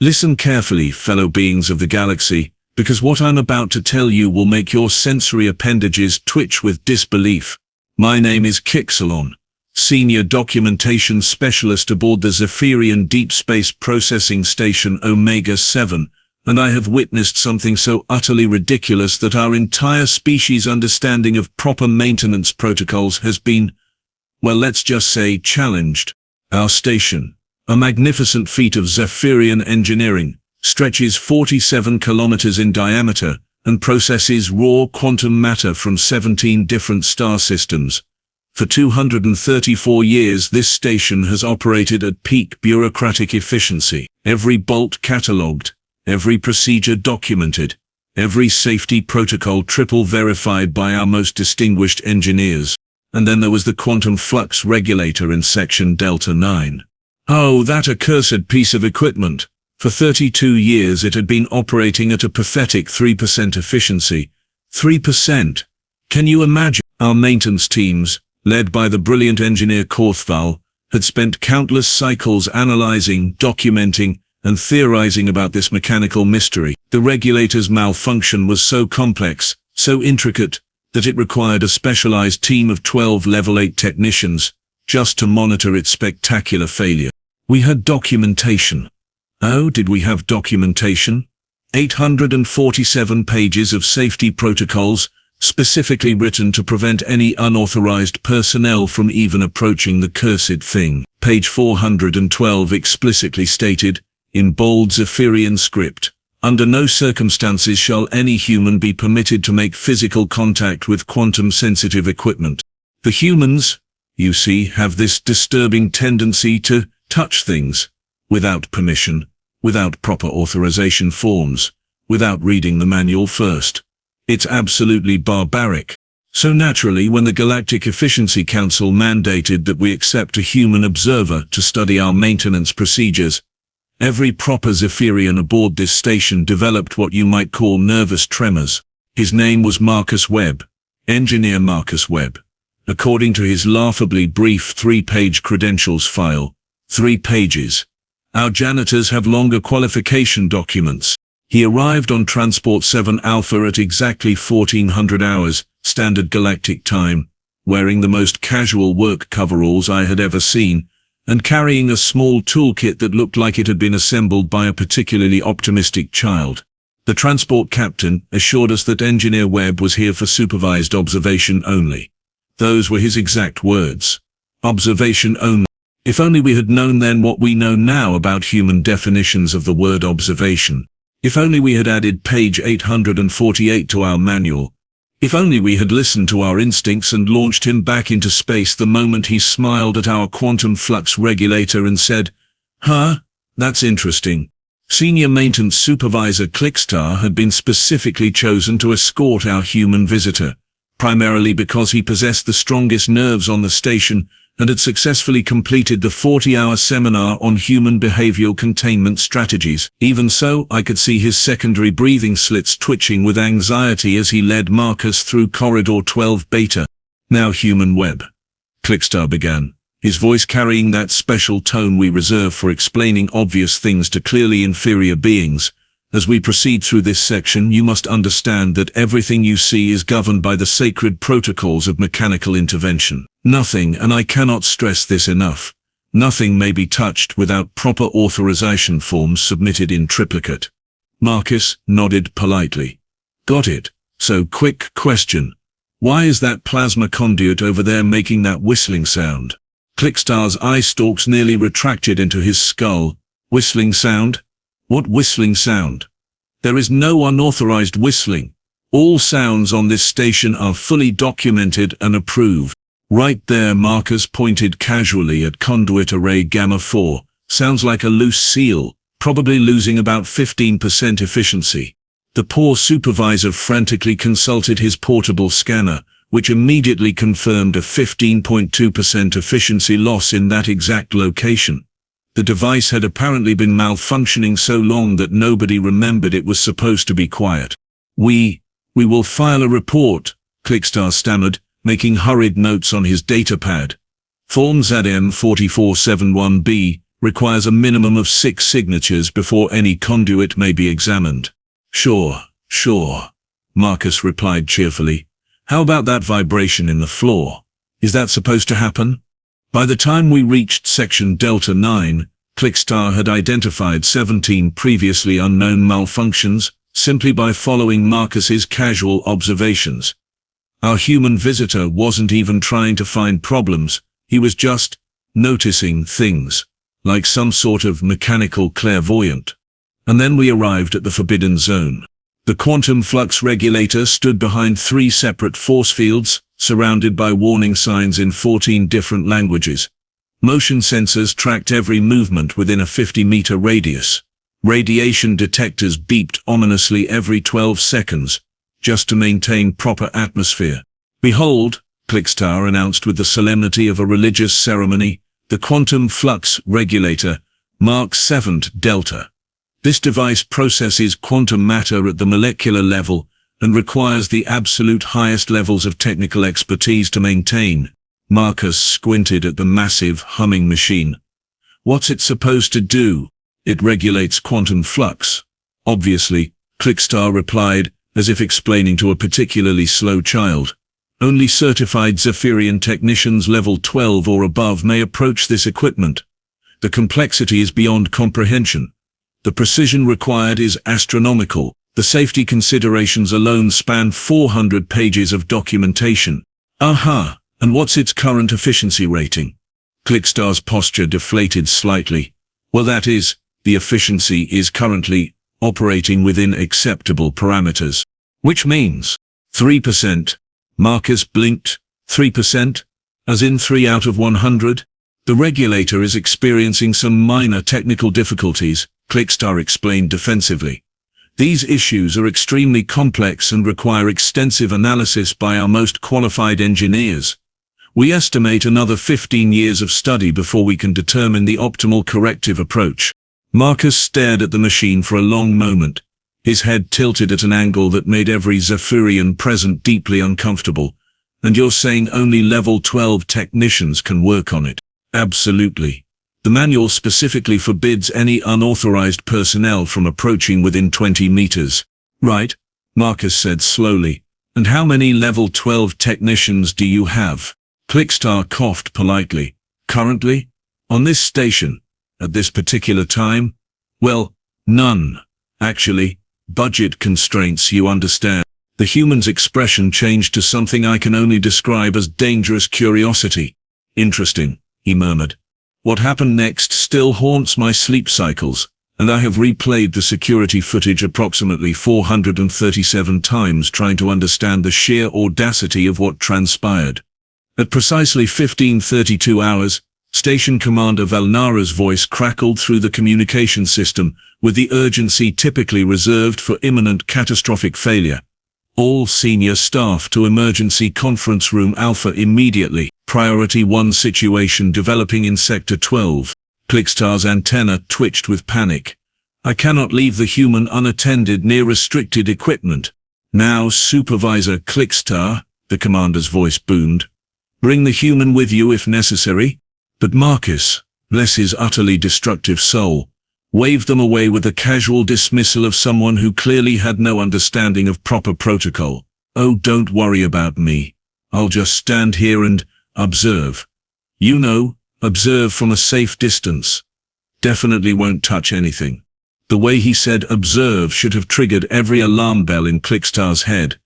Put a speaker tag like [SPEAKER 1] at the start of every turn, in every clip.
[SPEAKER 1] Listen carefully, fellow beings of the galaxy, because what I'm about to tell you will make your sensory appendages twitch with disbelief. My name is Kixelon, Senior Documentation Specialist aboard the Zephyrian Deep Space Processing Station Omega-7, and I have witnessed something so utterly ridiculous that our entire species' understanding of proper maintenance protocols has been, well, let's just say, challenged. Our station, a magnificent feat of Zephyrian engineering, stretches 47 kilometers in diameter and processes raw quantum matter from 17 different star systems. For 234 years this station has operated at peak bureaucratic efficiency, every bolt catalogued, every procedure documented, every safety protocol triple verified by our most distinguished engineers. And then there was the quantum flux regulator in section Delta 9. Oh, that accursed piece of equipment! For 32 years it had been operating at a pathetic 3% efficiency. 3%! Can you imagine? Our maintenance teams, led by the brilliant engineer Korthval, had spent countless cycles analyzing, documenting, and theorizing about this mechanical mystery. The regulator's malfunction was so complex, so intricate, that it required a specialized team of 12 Level 8 technicians, just to monitor its spectacular failure. We had documentation. Oh, did we have documentation? 847 pages of safety protocols, specifically written to prevent any unauthorized personnel from even approaching the cursed thing. Page 412 explicitly stated, in bold Zephyrian script, under no circumstances shall any human be permitted to make physical contact with quantum-sensitive equipment. The humans, you see, have this disturbing tendency to touch things, without permission, without proper authorization forms, without reading the manual first. It's absolutely barbaric. So naturally, when the Galactic Efficiency Council mandated that we accept a human observer to study our maintenance procedures, every proper Zephyrian aboard this station developed what you might call nervous tremors. His name was Marcus Webb, Engineer Marcus Webb. According to his laughably brief 3-page credentials file, 3 pages. Our janitors have longer qualification documents. He arrived on Transport 7 Alpha at exactly 1400 hours, standard galactic time, wearing the most casual work coveralls I had ever seen, and carrying a small toolkit that looked like it had been assembled by a particularly optimistic child. The transport captain assured us that Engineer Webb was here for supervised observation only. Those were his exact words. Observation only. If only we had known then what we know now about human definitions of the word observation. If only we had added page 848 to our manual. If only we had listened to our instincts and launched him back into space the moment he smiled at our quantum flux regulator and said, "Huh? That's interesting." Senior Maintenance Supervisor Clickstar had been specifically chosen to escort our human visitor, primarily because he possessed the strongest nerves on the station and had successfully completed the 40-hour seminar on human behavioral containment strategies. Even so, I could see his secondary breathing slits twitching with anxiety as he led Marcus through Corridor 12 Beta. "Now, Human Webb," Clickstar began, his voice carrying that special tone we reserve for explaining obvious things to clearly inferior beings. "As we proceed through this section, you must understand that everything you see is governed by the sacred protocols of mechanical intervention. Nothing, and I cannot stress this enough, nothing may be touched without proper authorization forms submitted in triplicate." Marcus nodded politely. "Got it. So, quick question. Why is that plasma conduit over there making that whistling sound?" Clickstar's eye stalks nearly retracted into his skull. "Whistling sound? What whistling sound? There is no unauthorized whistling. All sounds on this station are fully documented and approved." "Right there," Marcus pointed casually at conduit array Gamma 4. "Sounds like a loose seal, probably losing about 15% efficiency." The poor supervisor frantically consulted his portable scanner, which immediately confirmed a 15.2% efficiency loss in that exact location. The device had apparently been malfunctioning so long that nobody remembered it was supposed to be quiet. We will file a report," Clickstar stammered, making hurried notes on his datapad. "Form ZM 4471B, requires a minimum of 6 signatures before any conduit may be examined. Sure, Marcus replied cheerfully. How about that vibration in the floor? Is that supposed to happen? By the time we reached section Delta 9, Clickstar had identified 17 previously unknown malfunctions simply by following Marcus's casual observations. Our human visitor wasn't even trying to find problems, he was just noticing things, like some sort of mechanical clairvoyant. And then we arrived at the forbidden zone. The quantum flux regulator stood behind 3 separate force fields, surrounded by warning signs in 14 different languages. Motion sensors tracked every movement within a 50-meter radius. Radiation detectors beeped ominously every 12 seconds, just to maintain proper atmosphere. Behold, Clickstar announced with the solemnity of a religious ceremony, the quantum flux regulator, Mark 7th Delta. This device processes quantum matter at the molecular level and requires the absolute highest levels of technical expertise to maintain. Marcus squinted at the massive, humming machine. What's it supposed to do? It regulates quantum flux. Obviously, Clickstar replied, as if explaining to a particularly slow child. Only certified Zephyrian technicians level 12 or above may approach this equipment. The complexity is beyond comprehension. The precision required is astronomical. The safety considerations alone span 400 pages of documentation. Aha, and what's its current efficiency rating? Clickstar's posture deflated slightly. Well, that is, the efficiency is currently operating within acceptable parameters. Which means 3%. Marcus blinked. 3%? As in 3 out of 100? The regulator is experiencing some minor technical difficulties, Clickstar explained defensively. These issues are extremely complex and require extensive analysis by our most qualified engineers. We estimate another 15 years of study before we can determine the optimal corrective approach. Marcus stared at the machine for a long moment, his head tilted at an angle that made every Zephyrian present deeply uncomfortable. And you're saying only level 12 technicians can work on it? Absolutely. The manual specifically forbids any unauthorized personnel from approaching within 20 meters. Right, Marcus said slowly. And how many level 12 technicians do you have? Clickstar coughed politely. Currently? On this station? At this particular time? Well, none. Actually, budget constraints, you understand. The human's expression changed to something I can only describe as dangerous curiosity. Interesting, he murmured. What happened next still haunts my sleep cycles, and I have replayed the security footage approximately 437 times trying to understand the sheer audacity of what transpired. At precisely 15:32 hours, Station Commander Valnara's voice crackled through the communication system with the urgency typically reserved for imminent catastrophic failure. All senior staff to Emergency Conference Room Alpha immediately. Priority 1 situation developing in Sector 12. Clickstar's antenna twitched with panic. I cannot leave the human unattended near restricted equipment. Now, Supervisor Clickstar, the commander's voice boomed. Bring the human with you if necessary. But Marcus, bless his utterly destructive soul, waved them away with the casual dismissal of someone who clearly had no understanding of proper protocol. Oh, don't worry about me. I'll just stand here and observe. You know, observe from a safe distance. Definitely won't touch anything. The way he said observe should have triggered every alarm bell in Clickstar's head.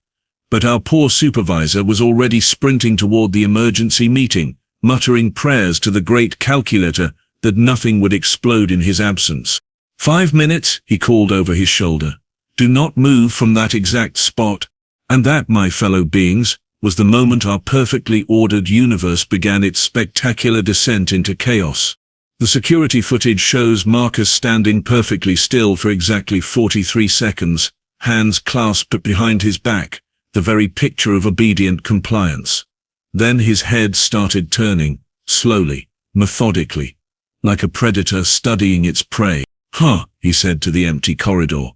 [SPEAKER 1] But our poor supervisor was already sprinting toward the emergency meeting, muttering prayers to the great calculator that nothing would explode in his absence. 5 minutes, he called over his shoulder. Do not move from that exact spot. And that, my fellow beings, was the moment our perfectly ordered universe began its spectacular descent into chaos. The security footage shows Marcus standing perfectly still for exactly 43 seconds, hands clasped behind his back, the very picture of obedient compliance. Then his head started turning, slowly, methodically, like a predator studying its prey. Huh, he said to the empty corridor.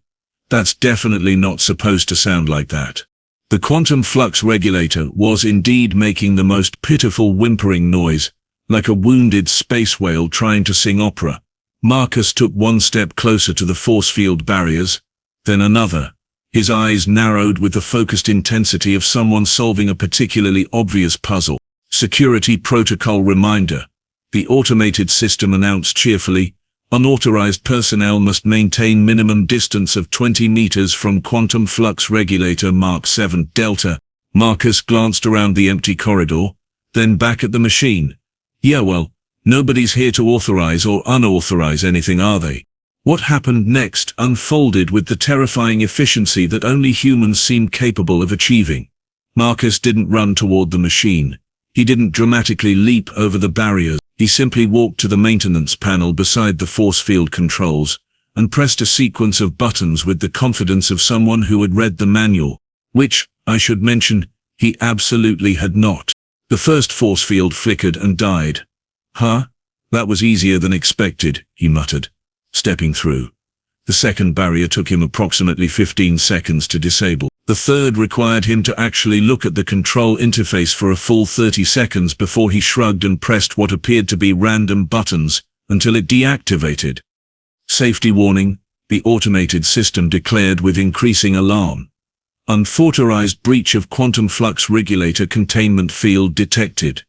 [SPEAKER 1] That's definitely not supposed to sound like that. The quantum flux regulator was indeed making the most pitiful whimpering noise, like a wounded space whale trying to sing opera. Marcus took one step closer to the force field barriers, then another. His eyes narrowed with the focused intensity of someone solving a particularly obvious puzzle. Security protocol reminder. The automated system announced cheerfully, unauthorized personnel must maintain minimum distance of 20 meters from quantum flux regulator Mark 7 Delta. Marcus glanced around the empty corridor, then back at the machine. Yeah, well, nobody's here to authorize or unauthorize anything, are they? What happened next unfolded with the terrifying efficiency that only humans seem capable of achieving. Marcus didn't run toward the machine. He didn't dramatically leap over the barriers. He simply walked to the maintenance panel beside the force field controls and pressed a sequence of buttons with the confidence of someone who had read the manual, which, I should mention, he absolutely had not. The first force field flickered and died. Huh? That was easier than expected, he muttered, stepping through. The second barrier took him approximately 15 seconds to disable. The third required him to actually look at the control interface for a full 30 seconds before he shrugged and pressed what appeared to be random buttons until it deactivated. Safety warning, the automated system declared with increasing alarm. Unauthorized breach of quantum flux regulator containment field detected.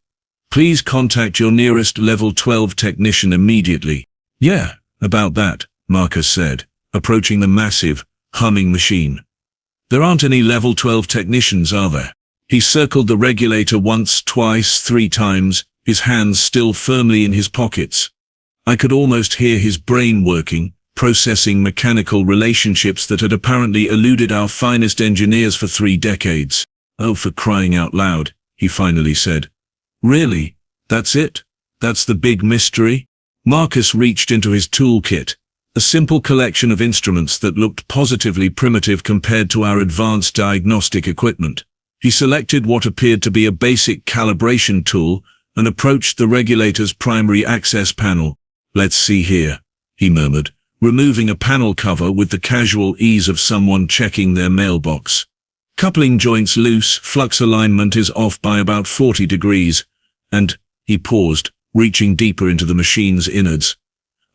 [SPEAKER 1] Please contact your nearest level 12 technician immediately. Yeah, about that, Marcus said, approaching the massive, humming machine. There aren't any level 12 technicians, are there? He circled the regulator once, twice, 3 times, his hands still firmly in his pockets. I could almost hear his brain working, processing mechanical relationships that had apparently eluded our finest engineers for 3 decades. Oh, for crying out loud, he finally said. Really? That's it? That's the big mystery? Marcus reached into his toolkit, a simple collection of instruments that looked positively primitive compared to our advanced diagnostic equipment. He selected what appeared to be a basic calibration tool and approached the regulator's primary access panel. Let's see here, he murmured, removing a panel cover with the casual ease of someone checking their mailbox. Coupling joints loose, flux alignment is off by about 40 degrees, and, he paused, reaching deeper into the machine's innards.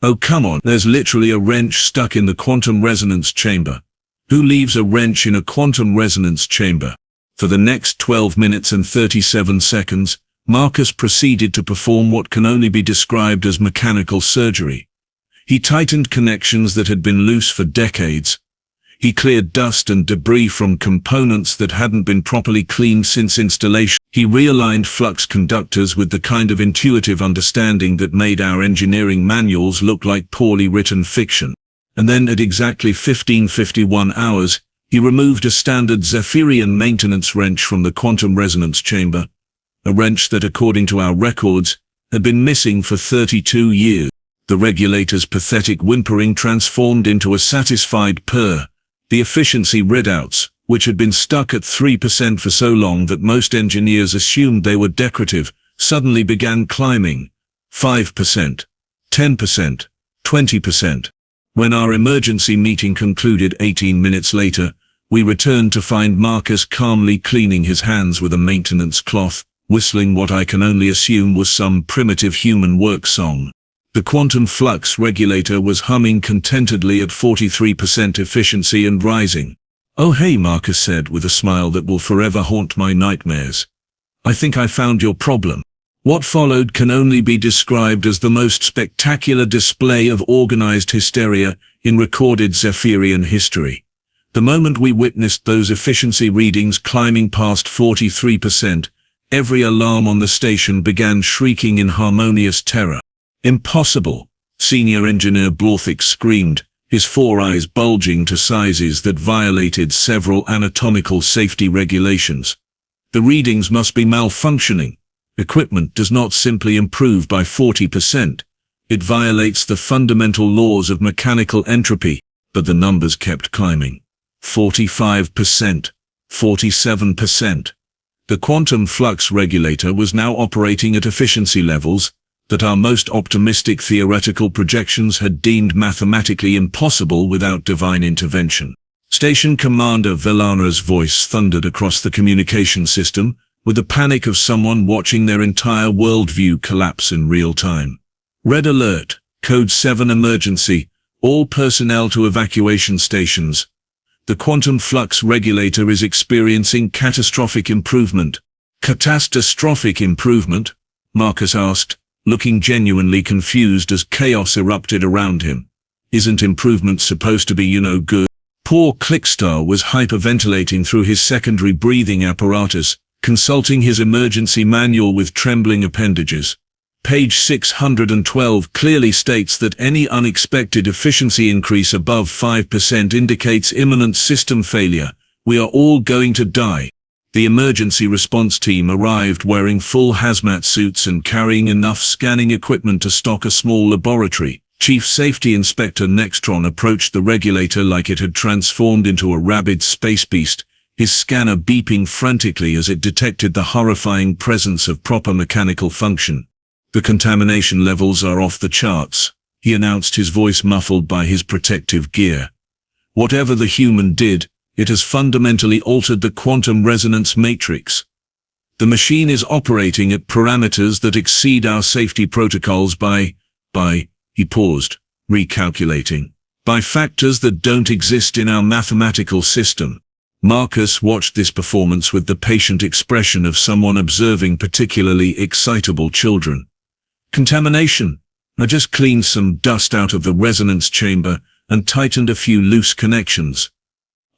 [SPEAKER 1] Oh, come on, there's literally a wrench stuck in the quantum resonance chamber. Who leaves a wrench in a quantum resonance chamber? For the next 12 minutes and 37 seconds, Marcus proceeded to perform what can only be described as mechanical surgery. He tightened connections that had been loose for decades. He cleared dust and debris from components that hadn't been properly cleaned since installation. He realigned flux conductors with the kind of intuitive understanding that made our engineering manuals look like poorly written fiction. And then at exactly 15:51 hours, he removed a standard Zephyrian maintenance wrench from the quantum resonance chamber, a wrench that, according to our records, had been missing for 32 years. The regulator's pathetic whimpering transformed into a satisfied purr. The efficiency readouts, which had been stuck at 3% for so long that most engineers assumed they were decorative, suddenly began climbing. 5%, 10%, 20%. When our emergency meeting concluded 18 minutes later, we returned to find Marcus calmly cleaning his hands with a maintenance cloth, whistling what I can only assume was some primitive human work song. The quantum flux regulator was humming contentedly at 43% efficiency and rising. Oh hey, Marcus said with a smile that will forever haunt my nightmares. I think I found your problem. What followed can only be described as the most spectacular display of organized hysteria in recorded Zephyrian history. The moment we witnessed those efficiency readings climbing past 43%, every alarm on the station began shrieking in harmonious terror. Impossible, Senior Engineer Bureaucratic screamed, his 4 eyes bulging to sizes that violated several anatomical safety regulations. The readings must be malfunctioning. Equipment does not simply improve by 40%. It violates the fundamental laws of mechanical entropy, but the numbers kept climbing. 45%, 47%. The quantum flux regulator was now operating at efficiency levels that our most optimistic theoretical projections had deemed mathematically impossible without divine intervention. Station Commander Velana's voice thundered across the communication system, with the panic of someone watching their entire worldview collapse in real time. Red alert, Code 7 emergency. All personnel to evacuation stations. The quantum flux regulator is experiencing catastrophic improvement. Catastrophic improvement? Marcus asked, looking genuinely confused as chaos erupted around him. Isn't improvement supposed to be, good? Poor Clickstar was hyperventilating through his secondary breathing apparatus, consulting his emergency manual with trembling appendages. Page 612 clearly states that any unexpected efficiency increase above 5% indicates imminent system failure. We are all going to die. The emergency response team arrived wearing full hazmat suits and carrying enough scanning equipment to stock a small laboratory. Chief Safety Inspector Nextron approached the regulator like it had transformed into a rabid space beast, his scanner beeping frantically as it detected the horrifying presence of proper mechanical function. The contamination levels are off the charts, he announced, his voice muffled by his protective gear. Whatever the human did, it has fundamentally altered the quantum resonance matrix. The machine is operating at parameters that exceed our safety protocols by, he paused, recalculating, by factors that don't exist in our mathematical system. Marcus watched this performance with the patient expression of someone observing particularly excitable children. Contamination. I just cleaned some dust out of the resonance chamber and tightened a few loose connections.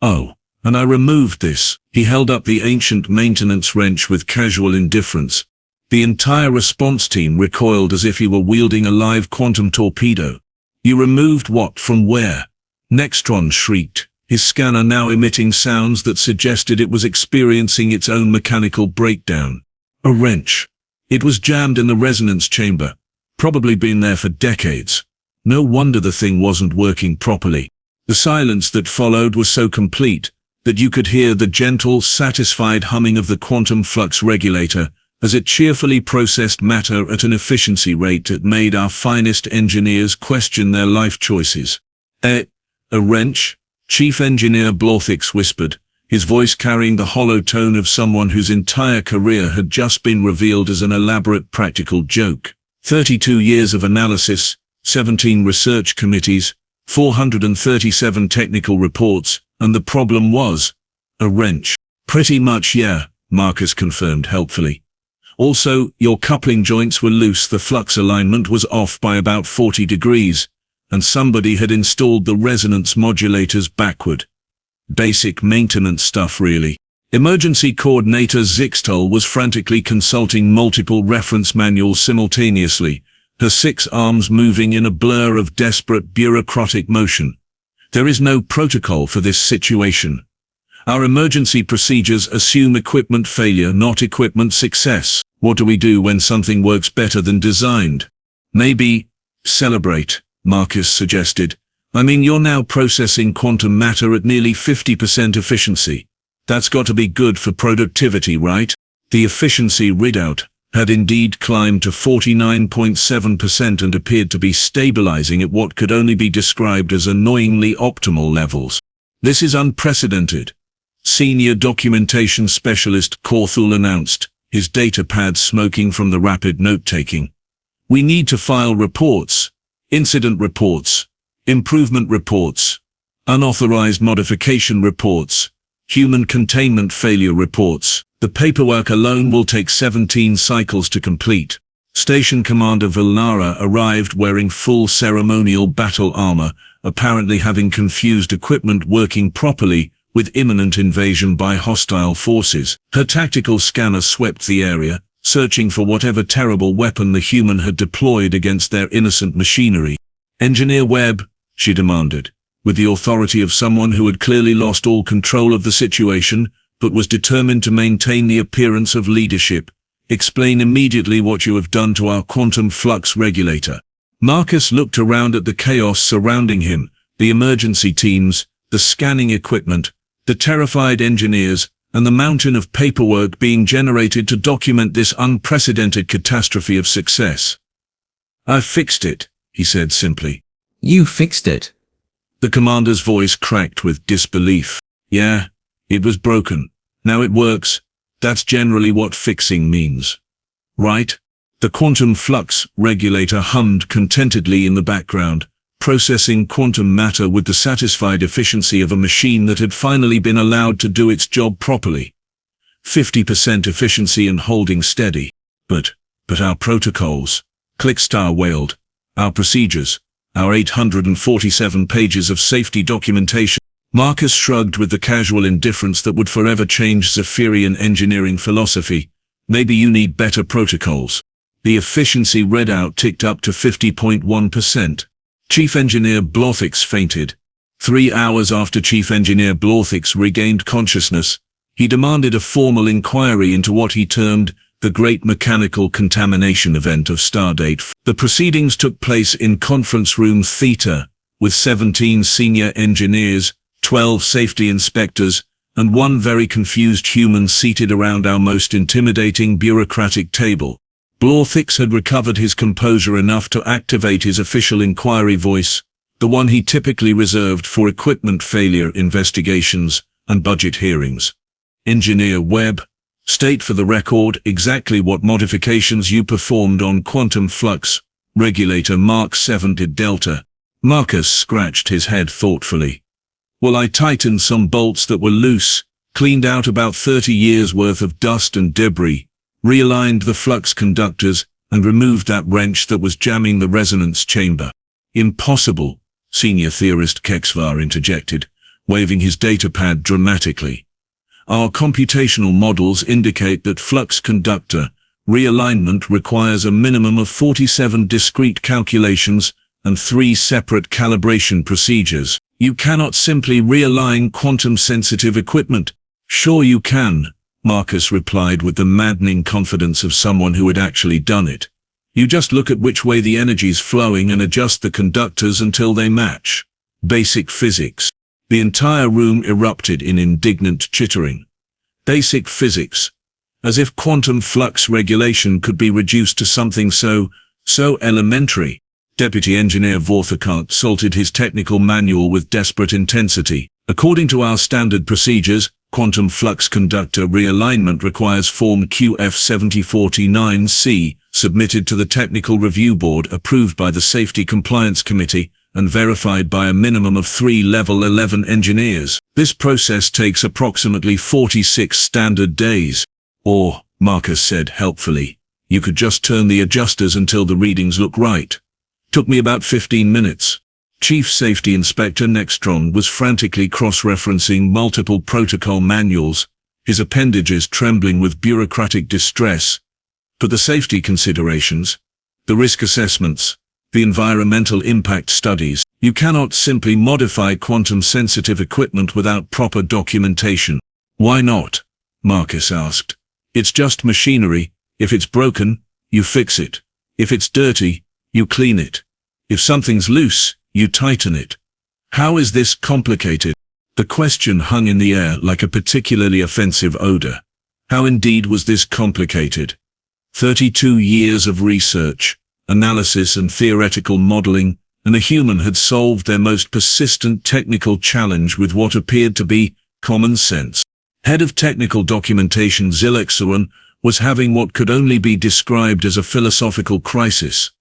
[SPEAKER 1] Oh, and I removed this. He held up the ancient maintenance wrench with casual indifference. The entire response team recoiled as if he were wielding a live quantum torpedo. You removed what from where? Nextron shrieked, his scanner now emitting sounds that suggested it was experiencing its own mechanical breakdown. A wrench. It was jammed in the resonance chamber. Probably been there for decades. No wonder the thing wasn't working properly. The silence that followed was so complete that you could hear the gentle, satisfied humming of the quantum flux regulator as it cheerfully processed matter at an efficiency rate that made our finest engineers question their life choices. A wrench? Chief Engineer Blorthix whispered, his voice carrying the hollow tone of someone whose entire career had just been revealed as an elaborate practical joke. 32 years of analysis, 17 research committees, 437 technical reports, and the problem was a wrench. Pretty much, yeah, Marcus confirmed helpfully. Also, your coupling joints were loose, the flux alignment was off by about 40 degrees, and somebody had installed the resonance modulators backward. Basic maintenance stuff, really. Emergency Coordinator Zixtel was frantically consulting multiple reference manuals simultaneously, her 6 arms moving in a blur of desperate bureaucratic motion. There is no protocol for this situation. Our emergency procedures assume equipment failure, not equipment success. What do we do when something works better than designed? Maybe celebrate, Marcus suggested. I mean, you're now processing quantum matter at nearly 50% efficiency. That's got to be good for productivity, right? The efficiency readout had indeed climbed to 49.7% and appeared to be stabilizing at what could only be described as annoyingly optimal levels. This is unprecedented, Senior Documentation Specialist Corthul announced, his datapad smoking from the rapid note-taking. We need to file reports, incident reports, improvement reports, unauthorized modification reports, human containment failure reports. The paperwork alone will take 17 cycles to complete. Station Commander Vilnara arrived wearing full ceremonial battle armor, apparently having confused equipment working properly with imminent invasion by hostile forces. Her tactical scanner swept the area, searching for whatever terrible weapon the human had deployed against their innocent machinery. Engineer Webb, she demanded, with the authority of someone who had clearly lost all control of the situation, but was determined to maintain the appearance of leadership. Explain immediately what you have done to our quantum flux regulator. Marcus looked around at the chaos surrounding him, the emergency teams, the scanning equipment, the terrified engineers, and the mountain of paperwork being generated to document this unprecedented catastrophe of success. "I've fixed it," he said simply.
[SPEAKER 2] "You fixed it?"
[SPEAKER 1] The commander's voice cracked with disbelief. "Yeah, it was broken. Now it works. That's generally what fixing means. Right?" The quantum flux regulator hummed contentedly in the background, processing quantum matter with the satisfied efficiency of a machine that had finally been allowed to do its job properly. 50% efficiency and holding steady. But our protocols, Clickstar wailed. Our procedures, our 847 pages of safety documentation. Marcus shrugged with the casual indifference that would forever change Zephyrian engineering philosophy. Maybe you need better protocols. The efficiency readout ticked up to 50.1%. Chief Engineer Blorthix fainted. 3 hours after Chief Engineer Blorthix regained consciousness, he demanded a formal inquiry into what he termed the Great Mechanical Contamination Event of Stardate. The proceedings took place in Conference Room Theta, with 17 senior engineers, 12 safety inspectors, and one very confused human seated around our most intimidating bureaucratic table. Blorthix had recovered his composure enough to activate his official inquiry voice, the one he typically reserved for equipment failure investigations and budget hearings. Engineer Webb, state for the record exactly what modifications you performed on quantum flux regulator Mark 7 Delta. Marcus scratched his head thoughtfully. Well, I tightened some bolts that were loose, cleaned out about 30 years worth of dust and debris, realigned the flux conductors, and removed that wrench that was jamming the resonance chamber. Impossible, senior theorist Kexvar interjected, waving his datapad dramatically. Our computational models indicate that flux conductor realignment requires a minimum of 47 discrete calculations and 3 separate calibration procedures. You cannot simply realign quantum-sensitive equipment. Sure you can, Marcus replied with the maddening confidence of someone who had actually done it. You just look at which way the energy's flowing and adjust the conductors until they match. Basic physics. The entire room erupted in indignant chittering. Basic physics. As if quantum flux regulation could be reduced to something so elementary. Deputy Engineer Vorthakant salted his technical manual with desperate intensity. According to our standard procedures, quantum flux conductor realignment requires Form QF7049C, submitted to the Technical Review Board, approved by the Safety Compliance Committee, and verified by a minimum of 3 Level 11 engineers. This process takes approximately 46 standard days. Or, Marcus said helpfully, you could just turn the adjusters until the readings look right. Took me about 15 minutes. Chief Safety Inspector Nextron was frantically cross-referencing multiple protocol manuals, his appendages trembling with bureaucratic distress. But the safety considerations, the risk assessments, the environmental impact studies, you cannot simply modify quantum-sensitive equipment without proper documentation. Why not? Marcus asked. It's just machinery. If it's broken, you fix it. If it's dirty, you clean it. If something's loose, you tighten it. How is this complicated? The question hung in the air like a particularly offensive odor. How indeed was this complicated? 32 years of research, analysis and theoretical modeling, and a human had solved their most persistent technical challenge with what appeared to be common sense. Head of Technical Documentation Zilexuan was having what could only be described as a philosophical crisis.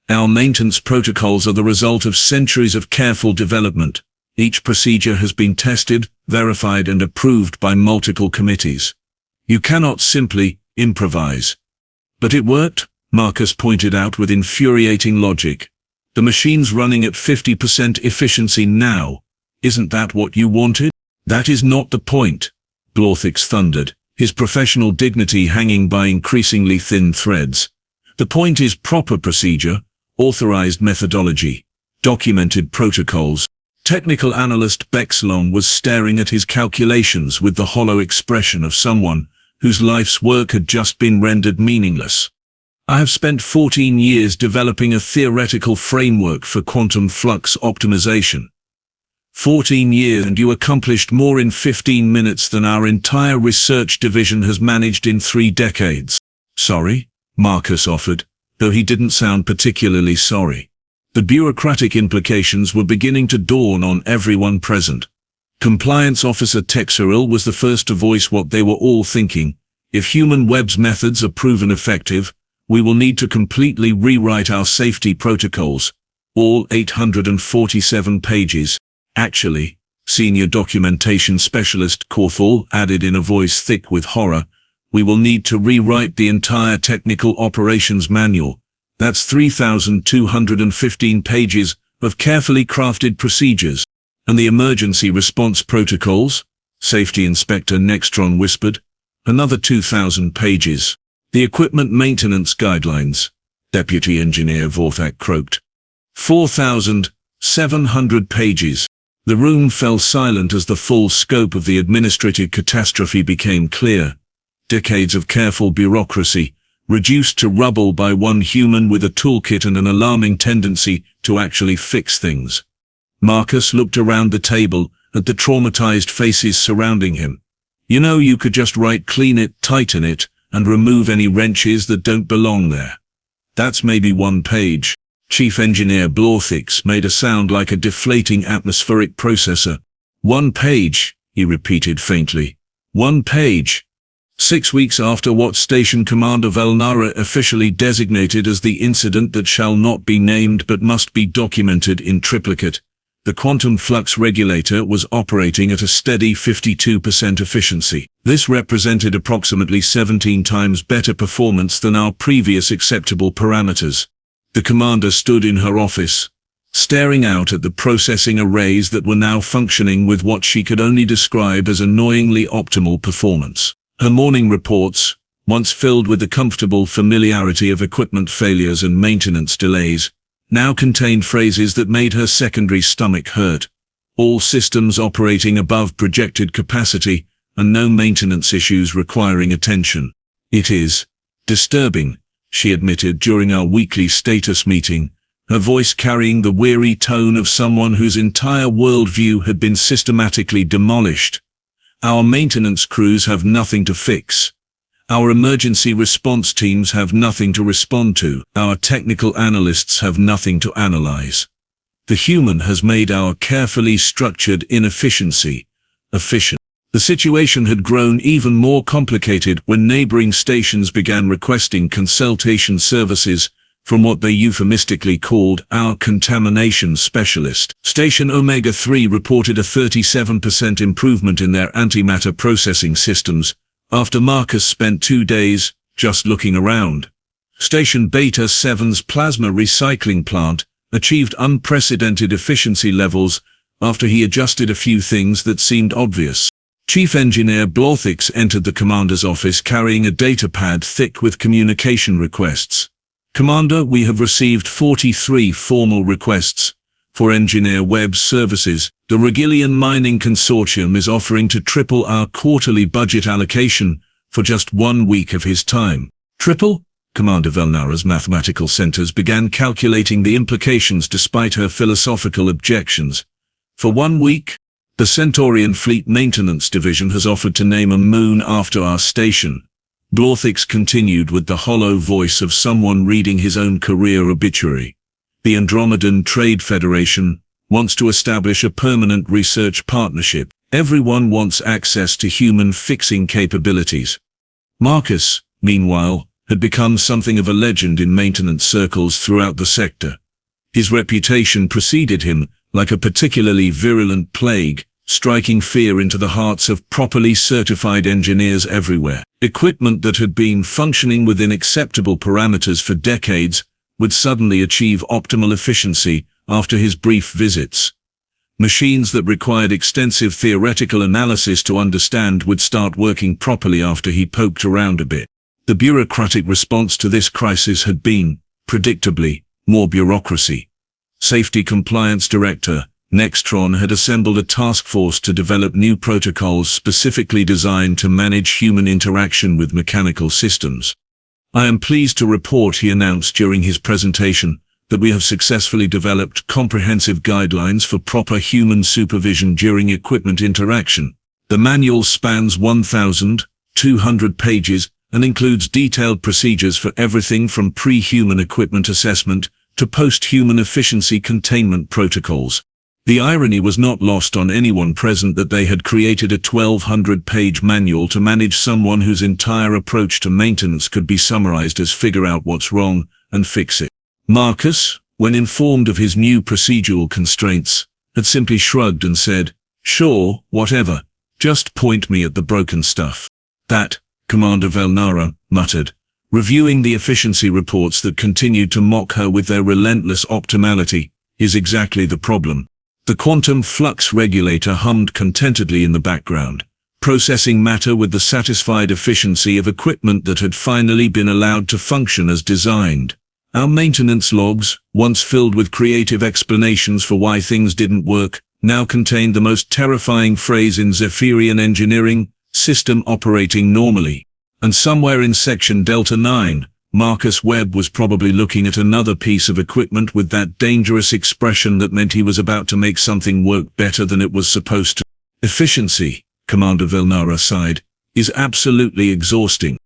[SPEAKER 1] Our maintenance protocols are the result of centuries of careful development. Each procedure has been tested, verified and approved by multiple committees. You cannot simply improvise. But it worked, Marcus pointed out with infuriating logic. The machine's running at 50% efficiency now. Isn't that what you wanted? That is not the point, Blorthix thundered, his professional dignity hanging by increasingly thin threads. The point is proper procedure, authorized methodology, documented protocols. Technical analyst Bexlon was staring at his calculations with the hollow expression of someone whose life's work had just been rendered meaningless. I have spent 14 years developing a theoretical framework for quantum flux optimization. 14 years, and you accomplished more in 15 minutes than our entire research division has managed in 3 decades. Sorry, Marcus offered, though he didn't sound particularly sorry. The bureaucratic implications were beginning to dawn on everyone present. Compliance Officer Texeril was the first to voice what they were all thinking. If human Webb's methods are proven effective, we will need to completely rewrite our safety protocols, all 847 pages. Actually, Senior Documentation Specialist Cawthall added in a voice thick with horror, we will need to rewrite the entire Technical Operations Manual. That's 3,215 pages of carefully crafted procedures. And the Emergency Response Protocols? Safety Inspector Nextron whispered. Another 2,000 pages. The Equipment Maintenance Guidelines, Deputy Engineer Vorthak croaked. 4,700 pages. The room fell silent as the full scope of the administrative catastrophe became clear. Decades of careful bureaucracy, reduced to rubble by one human with a toolkit and an alarming tendency to actually fix things. Marcus looked around the table at the traumatized faces surrounding him. You know, you could just clean it, tighten it, and remove any wrenches that don't belong there. That's maybe one page. Chief Engineer Blorthix made a sound like a deflating atmospheric processor. 1 page, he repeated faintly. 1 page. 6 weeks after what Station Commander Velnara officially designated as the incident that shall not be named but must be documented in triplicate, the quantum flux regulator was operating at a steady 52% efficiency. This represented approximately 17 times better performance than our previous acceptable parameters. The commander stood in her office, staring out at the processing arrays that were now functioning with what she could only describe as annoyingly optimal performance. Her morning reports, once filled with the comfortable familiarity of equipment failures and maintenance delays, now contained phrases that made her secondary stomach hurt. All systems operating above projected capacity, and no maintenance issues requiring attention. It is disturbing, she admitted during our weekly status meeting, her voice carrying the weary tone of someone whose entire worldview had been systematically demolished. Our maintenance crews have nothing to fix. Our emergency response teams have nothing to respond to. Our technical analysts have nothing to analyze. The human has made our carefully structured inefficiency efficient. The situation had grown even more complicated when neighboring stations began requesting consultation services from what they euphemistically called our contamination specialist. Station Omega-3 reported a 37% improvement in their antimatter processing systems, after Marcus spent 2 days just looking around. Station Beta 7's plasma recycling plant achieved unprecedented efficiency levels after he adjusted a few things that seemed obvious. Chief Engineer Blorthix entered the commander's office carrying a data pad thick with communication requests. Commander, we have received 43 formal requests for Engineer Webb services. The Regilian Mining Consortium is offering to triple our quarterly budget allocation for just 1 week of his time. Triple? Commander Velnara's mathematical centers began calculating the implications despite her philosophical objections. For 1 week, the Centaurian Fleet Maintenance Division has offered to name a moon after our station. Blorthix continued with the hollow voice of someone reading his own career obituary. The Andromedan Trade Federation wants to establish a permanent research partnership. Everyone wants access to human fixing capabilities. Marcus, meanwhile, had become something of a legend in maintenance circles throughout the sector. His reputation preceded him like a particularly virulent plague, striking fear into the hearts of properly certified engineers everywhere. Equipment that had been functioning within acceptable parameters for decades would suddenly achieve optimal efficiency after his brief visits. Machines that required extensive theoretical analysis to understand would start working properly after he poked around a bit. The bureaucratic response to this crisis had been, predictably, more bureaucracy. Safety Compliance Director Nextron had assembled a task force to develop new protocols specifically designed to manage human interaction with mechanical systems. I am pleased to report, he announced during his presentation, that we have successfully developed comprehensive guidelines for proper human supervision during equipment interaction. The manual spans 1,200 pages and includes detailed procedures for everything from pre-human equipment assessment to post-human efficiency containment protocols. The irony was not lost on anyone present that they had created a 1,200-page manual to manage someone whose entire approach to maintenance could be summarized as figure out what's wrong and fix it. Marcus, when informed of his new procedural constraints, had simply shrugged and said, "Sure, whatever, just point me at the broken stuff." "That," Commander Velnara muttered, reviewing the efficiency reports that continued to mock her with their relentless optimality, "is exactly the problem." The quantum flux regulator hummed contentedly in the background, processing matter with the satisfied efficiency of equipment that had finally been allowed to function as designed. Our maintenance logs, once filled with creative explanations for why things didn't work, now contained the most terrifying phrase in Zephyrian engineering: system operating normally. And somewhere in section Delta 9, Marcus Webb was probably looking at another piece of equipment with that dangerous expression that meant he was about to make something work better than it was supposed to. "Efficiency," Commander Velnara sighed, "is absolutely exhausting.